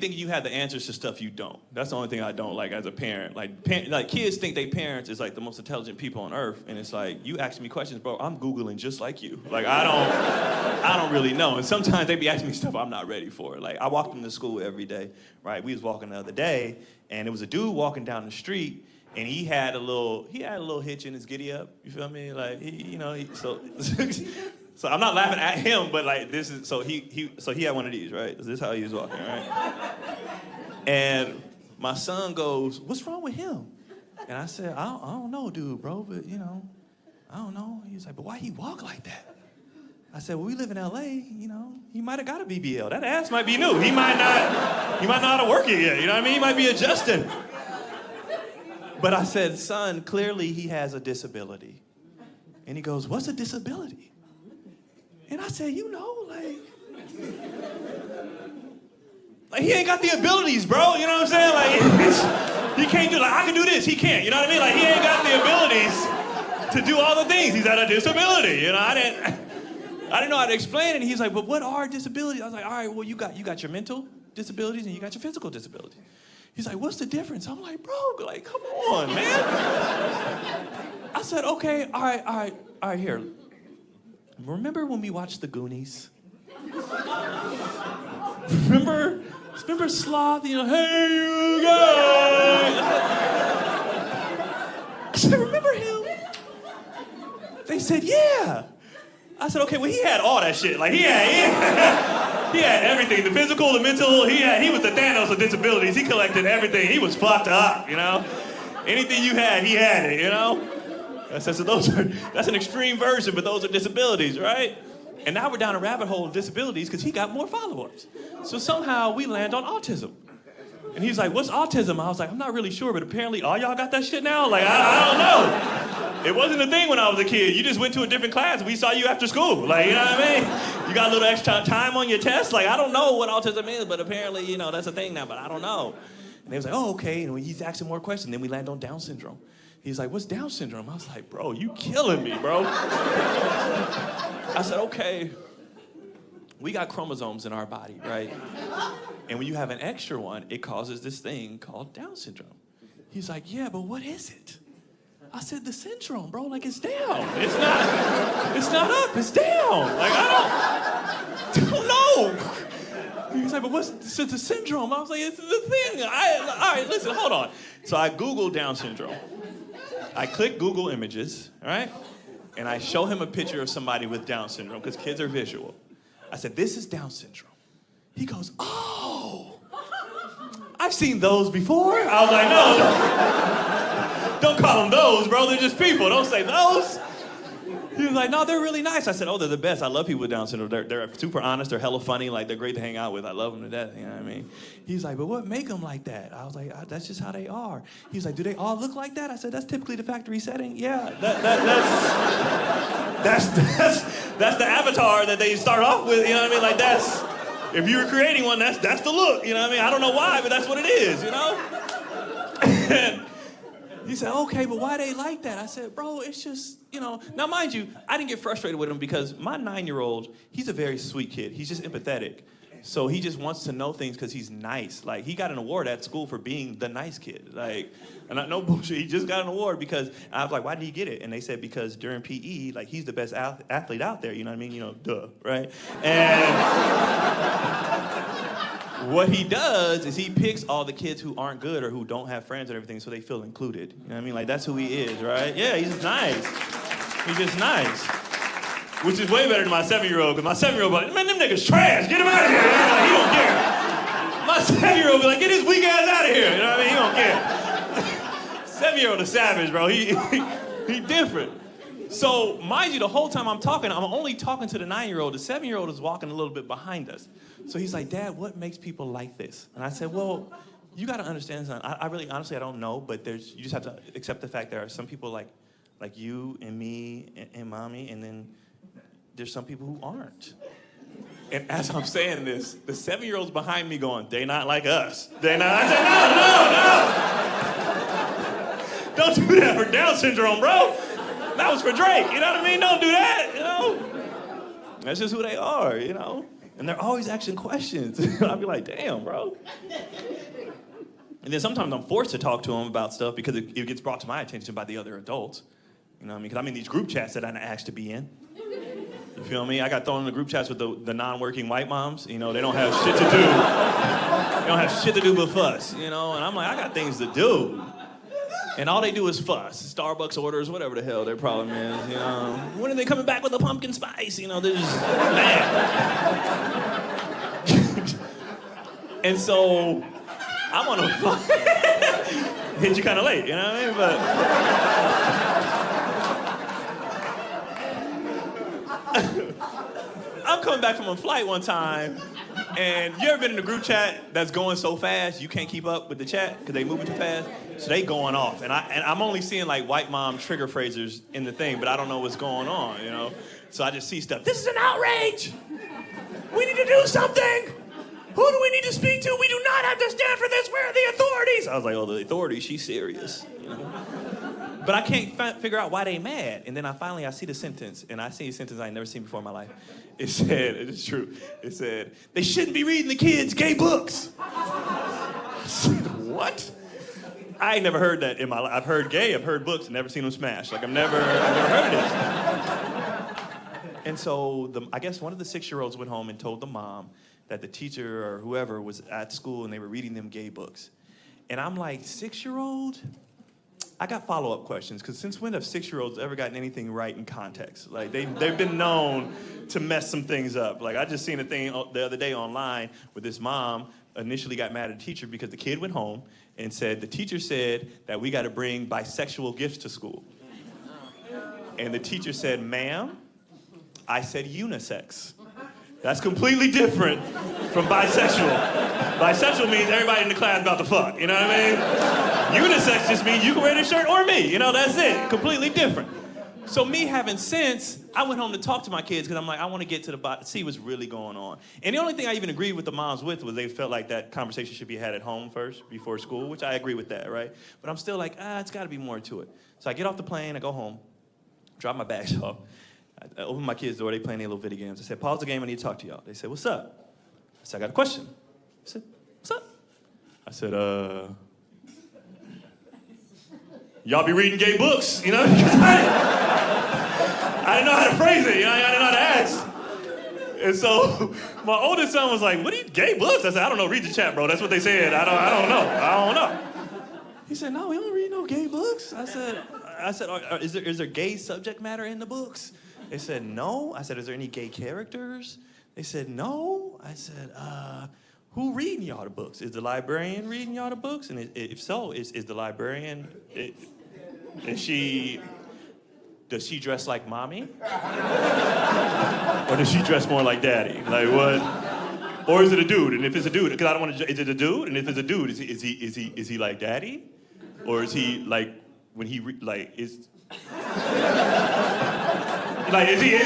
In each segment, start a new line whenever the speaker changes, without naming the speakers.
thinking you have the answers to stuff you don't. That's the only thing I don't like as a parent. Like kids think they parents is like the most intelligent people on earth, and it's like, you asking me questions, bro, I'm Googling just like you. Like, I don't really know. And sometimes they be asking me stuff I'm not ready for. Like, I walk them to school every day, right? We was walking the other day, and there was a dude walking down the street, and he had a little hitch in his giddy up. You feel me? Like, so I'm not laughing at him, but like this is he had one of these, right? This is how he was walking, right? And my son goes, "What's wrong with him?" And I said, I don't know, dude, bro, but I don't know. He was like, "But why he walk like that?" I said, "Well, we live in LA, he might have got a BBL. That ass might be new. He might not know how to work it yet. You know what I mean? He might be adjusting." But I said, "Son, clearly he has a disability." And he goes, "What's a disability?" And I said, like he ain't got the abilities, bro. You know what I'm saying? Like, he can't do, like, I can do this, he can't. You know what I mean? Like, he ain't got the abilities to do all the things. He's got a disability. I didn't know how to explain it. And he's like, "But what are disabilities?" I was like, "All right, well, you got your mental disabilities and you got your physical disabilities." He's like, "What's the difference?" I'm like, "Bro, like, come on, man." I said, "Okay, all right, here. Remember when we watched The Goonies? Remember Sloth, "Hey, you guys." I said, "Remember him?" They said, "Yeah." I said, "Okay, well, he had all that shit. Like, he had everything, the physical, the mental. He was the Thanos of disabilities. He collected everything. He was fucked up, Anything you had, he had it, I said, so that's an extreme version, but those are disabilities, right? And now we're down a rabbit hole of disabilities because he got more followers. So somehow we land on autism. And he's like, "What's autism?" I was like, "I'm not really sure, but apparently all y'all got that shit now? Like, I don't know. It wasn't a thing when I was a kid. You just went to a different class and we saw you after school. Like, you know what I mean? You got a little extra time on your test. Like, I don't know what autism is, but apparently, that's a thing now, but I don't know." And they was like, "Oh, okay." And he's asking more questions. Then we land on Down syndrome. He's like, "What's Down syndrome?" I was like, "Bro, you killing me, bro." I said, "Okay, we got chromosomes in our body, right? And when you have an extra one, it causes this thing called Down syndrome." He's like, "Yeah, but what is it?" I said, "The syndrome, bro, like it's down. It's not up, it's down. Like, I don't know." He's like, "But what's the syndrome?" I was like, "It's the thing." All right, listen, hold on. So I Googled Down syndrome. I click Google Images, all right? And I show him a picture of somebody with Down syndrome, because kids are visual. I said, "This is Down syndrome." He goes, "Oh, I've seen those before." I was like, "No, don't call them those, bro. They're just people. Don't say those." He was like, "No, they're really nice." I said, "Oh, they're the best. I love people with Down syndrome. They're super honest. They're hella funny. Like, they're great to hang out with. I love them to death." You know what I mean? He's like, "But what make them like that?" I was like, "That's just how they are." He's like, "Do they all look like that?" I said, "That's typically the factory setting. Yeah, that's the avatar that they start off with. You know what I mean? Like, that's, if you were creating one, that's the look. You know what I mean? I don't know why, but that's what it is. And he said, "Okay, but why they like that?" I said, "Bro, it's just, Now, mind you, I didn't get frustrated with him because my 9-year-old, he's a very sweet kid. He's just empathetic. So he just wants to know things because he's nice. Like, he got an award at school for being the nice kid. Like, and no bullshit, he just got an award because I was like, "Why did he get it?" And they said, "Because during PE, like, he's the best athlete out there." You know what I mean? Duh, right? And what he does is he picks all the kids who aren't good or who don't have friends and everything so they feel included. You know what I mean? Like, that's who he is, right? Yeah, he's just nice. He's just nice. Which is way better than my 7-year-old, because my 7-year-old be like, "Man, them niggas trash. Get him out of here." Like, he don't care. My 7-year-old be like, "Get his weak ass out of here." You know what I mean? He don't care. 7-year-old is savage, bro. He different. So, mind you, the whole time I'm talking, I'm only talking to the 9-year-old. The 7-year-old is walking a little bit behind us. So he's like, "Dad, what makes people like this?" And I said, "Well, you got to understand something. I really, honestly, I don't know, but you just have to accept the fact there are some people like you and me and mommy, and then there's some people who aren't." And as I'm saying this, the 7-year-old's behind me going, "They not like us. They not." I said, no. Don't do that for Down syndrome, bro. That was for Drake, you know what I mean? Don't do that, That's just who they are, And they're always asking questions. I'll be like, damn, bro. And then sometimes I'm forced to talk to them about stuff because it gets brought to my attention by the other adults. You know what I mean? Because I'm in these group chats that I'm asked to be in. You feel me? I got thrown in the group chats with the non-working white moms. You know, they don't have shit to do. They don't have shit to do but fuss, you know? And I'm like, I got things to do. And all they do is fuss. Starbucks orders, whatever the hell their problem is, you know. When are they coming back with a pumpkin spice? You know, they're just mad. And so, I'm on a hit you kind of late, you know what I mean? But I'm coming back from a flight one time, and you ever been in a group chat that's going so fast you can't keep up with the chat because they moving too fast? So they going off, and I'm only seeing like white mom trigger phrases in the thing, but I don't know what's going on, you know? So I just see stuff. This is an outrage. We need to do something. Who do we need to speak to? We do not have to stand for this. Where are the authorities? I was like, oh, the authorities, she's serious. You know? But I can't figure out why they mad. And then I see the sentence, and I see a sentence I ain't never seen before in my life. It said, it's true, it said, they shouldn't be reading the kids gay books. I said, what? I ain't never heard that in my life. I've heard gay, I've heard books, never seen them smash. Like, I've never heard of this. And so, I guess one of the 6-year-olds went home and told the mom that the teacher or whoever was at school and they were reading them gay books. And I'm like, 6-year-old? I got follow-up questions, because since when have 6-year-olds ever gotten anything right in context? Like, they've been known to mess some things up. Like, I just seen a thing the other day online where this mom initially got mad at the teacher because the kid went home and said, the teacher said that we got to bring bisexual gifts to school. And the teacher said, ma'am, I said unisex. That's completely different from bisexual. Bisexual means everybody in the class about to fuck, you know what I mean? Unisex just means you can wear this shirt or me, you know, that's it. Completely different. So me having sense, I went home to talk to my kids because I'm like, I want to get to the bottom, see what's really going on. And the only thing I even agreed with the moms with was they felt like that conversation should be had at home first, before school, which I agree with that, right? But I'm still like, it's got to be more to it. So I get off the plane, I go home, drop my bags off. I open my kids' door, they playing their little video games. I said, pause the game, I need to talk to y'all. They said, what's up? I said, I got a question. I said, what's up? I said, y'all be reading gay books, you know? I didn't know how to phrase it, you know? I didn't know how to ask. And so my oldest son was like, what are you, gay books? I said, I don't know, read the chat, bro. That's what they said. I don't know. He said, no, we don't read no gay books. I said, is there gay subject matter in the books? They said, no. I said, is there any gay characters? They said, no. I said, who reading y'all the books? Is the librarian reading y'all the books? And if so, is the librarian, does she dress like mommy? Or does she dress more like daddy? Like what? Or is it a dude? And if it's a dude, because I don't want to, is it a dude? And if it's a dude, is he like daddy? Or is he like, when he, is he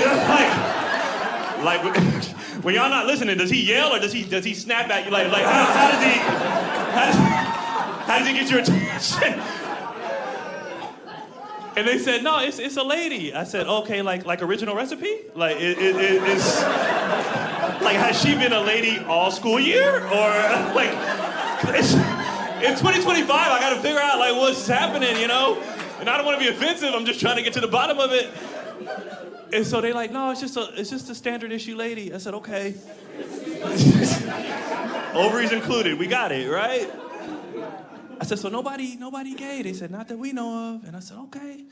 like when y'all not listening, does he yell or does he snap at you? Like how does he get your attention? And they said, no, it's a lady. I said, okay, like original recipe? Like it's like, has she been a lady all school year? Or like in 2025, I gotta figure out like what's happening, you know? And I don't want to be offensive, I'm just trying to get to the bottom of it. And so they like, no, it's just a standard issue lady. I said, okay. Ovaries included, we got it, right? I said, so nobody gay? They said, not that we know of. And I said, okay.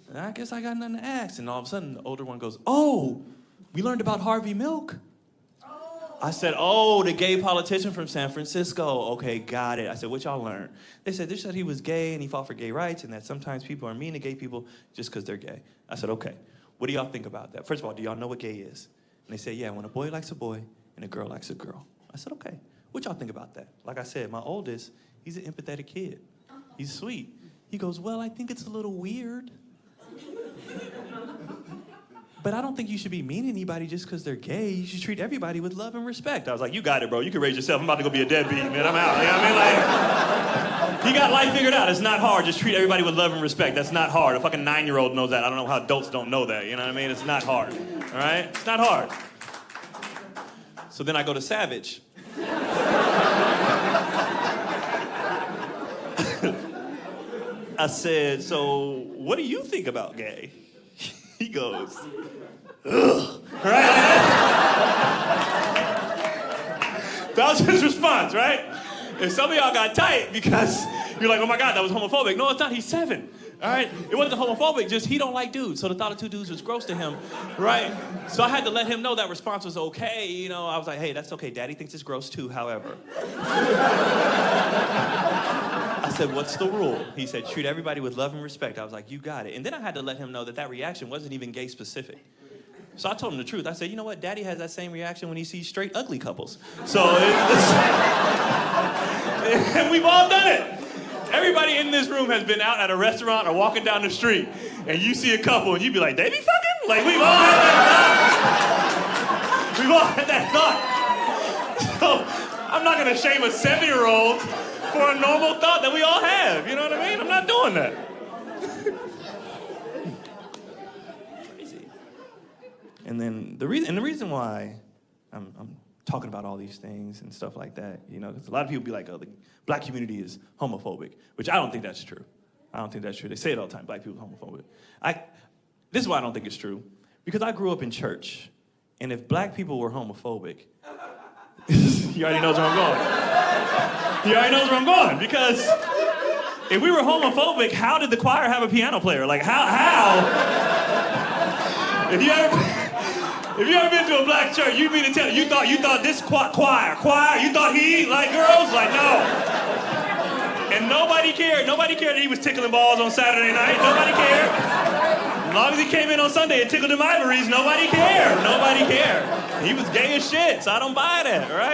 And I guess I got nothing to ask. And all of a sudden, the older one goes, oh, we learned about Harvey Milk. I said, oh, the gay politician from San Francisco. Okay, got it. I said, what y'all learned? They said he was gay and he fought for gay rights and that sometimes people are mean to gay people just because they're gay. I said, okay. What do y'all think about that? First of all, do y'all know what gay is? And they said, yeah, when a boy likes a boy and a girl likes a girl. I said, okay. What y'all think about that? Like I said, my oldest, he's an empathetic kid. He's sweet. He goes, well, I think it's a little weird. But I don't think you should be mean to anybody just because they're gay. You should treat everybody with love and respect. I was like, you got it, bro. You can raise yourself. I'm about to go be a deadbeat, man. I'm out. You know what I mean? Like, he got life figured out. It's not hard. Just treat everybody with love and respect. That's not hard. A fucking 9-year-old knows that. I don't know how adults don't know that. You know what I mean? It's not hard. All right? It's not hard. So then I go to Savage. I said, so what do you think about gay? He goes, ugh. Right? That was his response, right? And some of y'all got tight because you're like, oh my God, that was homophobic. No, it's not, he's 7. All right, it wasn't homophobic, just he don't like dudes. So the thought of 2 dudes was gross to him, right? So I had to let him know that response was okay. You know, I was like, hey, that's okay. Daddy thinks it's gross too, however. I said, what's the rule? He said, treat everybody with love and respect. I was like, you got it. And then I had to let him know that that reaction wasn't even gay specific. So I told him the truth. I said, you know what? Daddy has that same reaction when he sees straight ugly couples. So and we've all done it. Everybody in this room has been out at a restaurant or walking down the street, and you see a couple, and you be like, they be fucking? Like, we've all had that thought. We've all had that thought. So I'm not gonna shame a 7-year-old for a normal thought that we all have. You know what I mean? I'm not doing that. Crazy. And then the reason why I'm talking about all these things and stuff like that, you know, because a lot of people be like, oh, the black community is homophobic, which I don't think that's true. I don't think that's true. They say it all the time, black people are homophobic. This is why I don't think it's true, because I grew up in church, and if black people were homophobic, he already knows where I'm going. He already knows where I'm going, because if we were homophobic, how did the choir have a piano player? Like, how? If you ever been to a black church, you mean to tell me, you thought this choir, you thought he liked girls? Like, no. And nobody cared. Nobody cared that he was tickling balls on Saturday night. Nobody cared. As long as he came in on Sunday and tickled them ivories, nobody cared. Nobody cared. He was gay as shit, so I don't buy that, right?